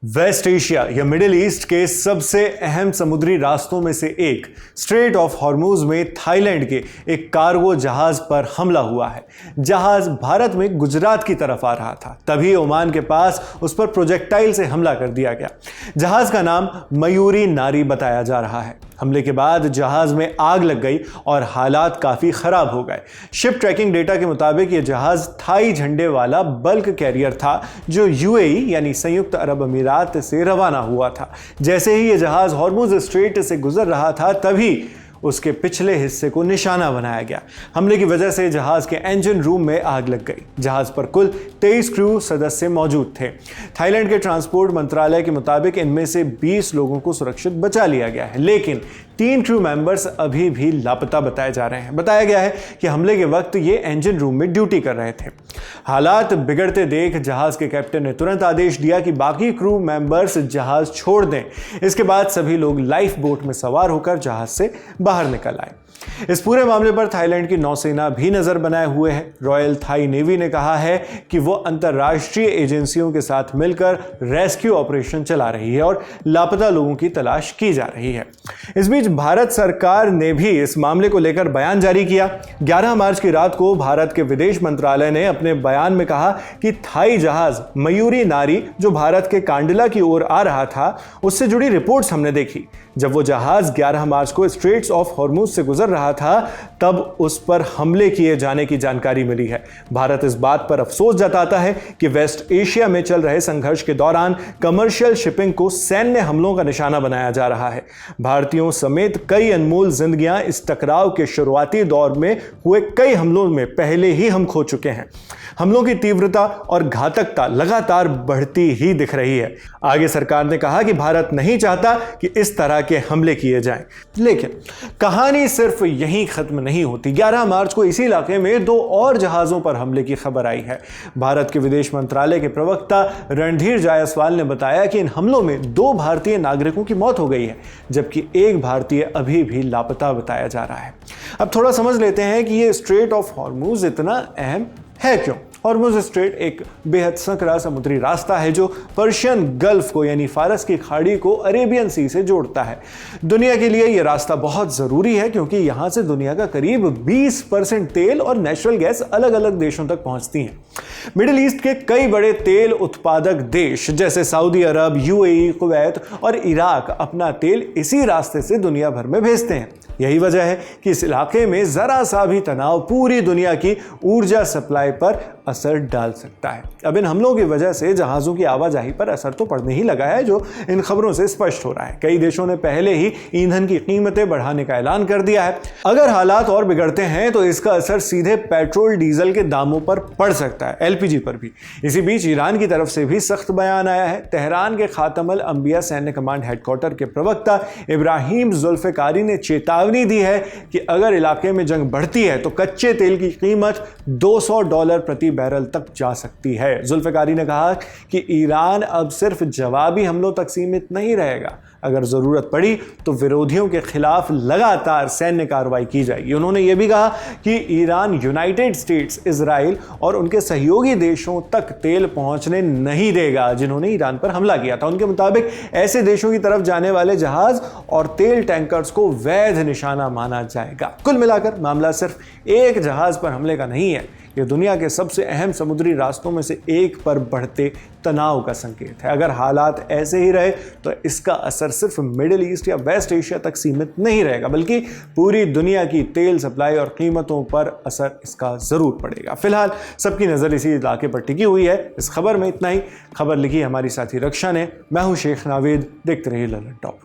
Waste Asia या middle east के सबसे अहम समुद्री रास्तों में से एक स्ट्रेट ऑफ हॉर्मुज में थाईलैंड के एक कार्गो जहाज पर हमला हुआ है। जहाज भारत में गुजरात की तरफ आ रहा था, तभी ओमान के पास उस पर प्रोजेक्टाइल से हमला कर दिया गया। जहाज का नाम मयूरी नारी बताया जा रहा है। हमले के बाद जहाज में आग लग गई और हालात काफी खराब हो गए। शिप ट्रैकिंग डेटा के मुताबिक यह जहाज थाई झंडे वाला बल्क कैरियर था जो यूएई यानी संयुक्त अरब अमीरात से रवाना हुआ था। जैसे ही यह जहाज हॉर्मुज स्ट्रेट से गुजर रहा था तभी उसके पिछले हिस्से को निशाना बनाया गया। हमले की वजह से जहाज के इंजन रूम में आग लग गई। जहाज पर कुल 23 क्रू सदस्य मौजूद थे। थाईलैंड के ट्रांसपोर्ट मंत्रालय के मुताबिक इनमें से 20 लोगों को सुरक्षित बचा लिया गया है, लेकिन 3 क्रू मेंबर्स अभी भी लापता बताए जा रहे हैं। बताया गया है कि हमले के वक्त ये इंजन रूम में ड्यूटी कर रहे थे। हालात बिगड़ते देख जहाज के कैप्टन ने तुरंत आदेश दिया कि बाकी क्रू मेंबर्स जहाज छोड़ दें। इसके बाद सभी लोग लाइफ बोट में सवार होकर जहाज से बाहर निकल आए। इस पूरे मामले पर थाईलैंड की नौसेना भी नजर बनाए हुए है। रॉयल थाई नेवी ने कहा है कि वो अंतर्राष्ट्रीय एजेंसियों के साथ मिलकर रेस्क्यू ऑपरेशन चला रही है और लापता लोगों की तलाश की जा रही है। इस बीच भारत सरकार ने भी इस मामले को लेकर बयान जारी किया। 11 मार्च की रात को भारत के विदेश मंत्रालय ने अपने बयान में कहा कि थाई जहाज मयूरी नारी जो भारत के कांडला की ओर आ रहा था, उससे जुड़ी रिपोर्ट्स हमने देखी। जब वो जहाज 11 मार्च को स्ट्रेट्स ऑफ हॉर्मुज से गुजर रहा था तब उस पर हमले किए जाने की जानकारी मिली है। भारत इस बात पर अफसोस जताता है कि वेस्ट एशिया में चल रहे संघर्ष के दौरान कमर्शियल शिपिंग को सैन्य हमलों का निशाना बनाया जा रहा है। भारतीयों समेत कई अनमोल जिंदगियां इस टकराव के शुरुआती दौर में हुए कई हमलों में पहले ही हम खो चुके हैं। हमलों की तीव्रता और घातकता लगातार बढ़ती ही दिख रही है। आगे सरकार ने कहा कि भारत नहीं चाहता कि इस तरह के हमले किए जाएं। लेकिन कहानी सिर्फ यहीं खत्म नहीं होती। 11 मार्च को इसी इलाके में 2 और जहाजों पर हमले की खबर आई है। भारत के विदेश मंत्रालय के प्रवक्ता रणधीर जायसवाल ने बताया कि इन हमलों में 2 भारतीय नागरिकों की मौत हो गई है, जबकि एक भारतीय अभी भी लापता बताया जा रहा है। अब थोड़ा समझ लेते हैं कि ये स्ट्रेट ऑफ हॉर्मुज इतना अहम है क्यों। हॉर्मुज स्ट्रेट एक बेहद संकरा समुद्री रास्ता है जो पर्शियन गल्फ को यानी फारस की खाड़ी को अरेबियन सी से जोड़ता है। दुनिया के लिए यह रास्ता बहुत जरूरी है क्योंकि यहां से दुनिया का करीब 20% तेल और नेचुरल गैस अलग अलग देशों तक पहुंचती है। मिडिल ईस्ट के कई बड़े तेल उत्पादक देश जैसे सऊदी अरब, यूएई, कुवैत और इराक अपना तेल इसी रास्ते से दुनिया भर में भेजते हैं। यही वजह है कि इस इलाके में जरा सा भी तनाव पूरी दुनिया की ऊर्जा सप्लाई पर असर डाल सकता है। अब इन हमलों की वजह से जहाजों की आवाजाही पर असर तो पड़ने ही लगा है, जो इन खबरों से स्पष्ट हो रहा है। कई देशों ने पहले ही ईंधन की कीमतें बढ़ाने का ऐलान कर दिया है। अगर हालात और बिगड़ते हैं तो इसका असर सीधे पेट्रोल डीजल के दामों पर पड़ सकता है, एलपीजी पर भी। इसी बीच ईरान की तरफ से भी सख्त बयान आया है। तेहरान के खातम अल अंबिया सैन्य कमांड हेडक्वार्टर के प्रवक्ता इब्राहिम जुल्फिकारी ने चेतावनी दी है कि अगर इलाके में जंग बढ़ती है तो कच्चे तेल की कीमत $200 प्रति बैरल तक जा सकती है। जुल्फिकारी ने कहा कि ईरान अब सिर्फ जवाबी हमलों तक सीमित नहीं रहेगा। अगर जरूरत पड़ी तो विरोधियों के खिलाफ लगातार सैन्य कार्रवाई की जाएगी। उन्होंने यह भी कहा कि ईरान यूनाइटेड स्टेट्स, इजराइल और उनके सहयोगी देशों तक तेल पहुंचने नहीं देगा जिन्होंने ईरान पर हमला किया था। उनके मुताबिक ऐसे देशों की तरफ जाने वाले जहाज और तेल टैंकर्स को वैध निशाना माना जाएगा। कुल मिलाकर मामला सिर्फ एक जहाज पर हमले का नहीं है, यह दुनिया के सबसे अहम समुद्री रास्तों में से एक पर बढ़ते तनाव का संकेत है। अगर हालात ऐसे ही रहे तो इसका असर सिर्फ मिडिल ईस्ट या वेस्ट एशिया तक सीमित नहीं रहेगा, बल्कि पूरी दुनिया की तेल सप्लाई और कीमतों पर असर इसका जरूर पड़ेगा। फिलहाल सबकी नजर इसी इलाके पर टिकी हुई है। इस खबर में इतना ही। खबर लिखी हमारी साथी रक्षा ने। मैं हूं शेख नावेद। देखते रहिए ललन टॉप।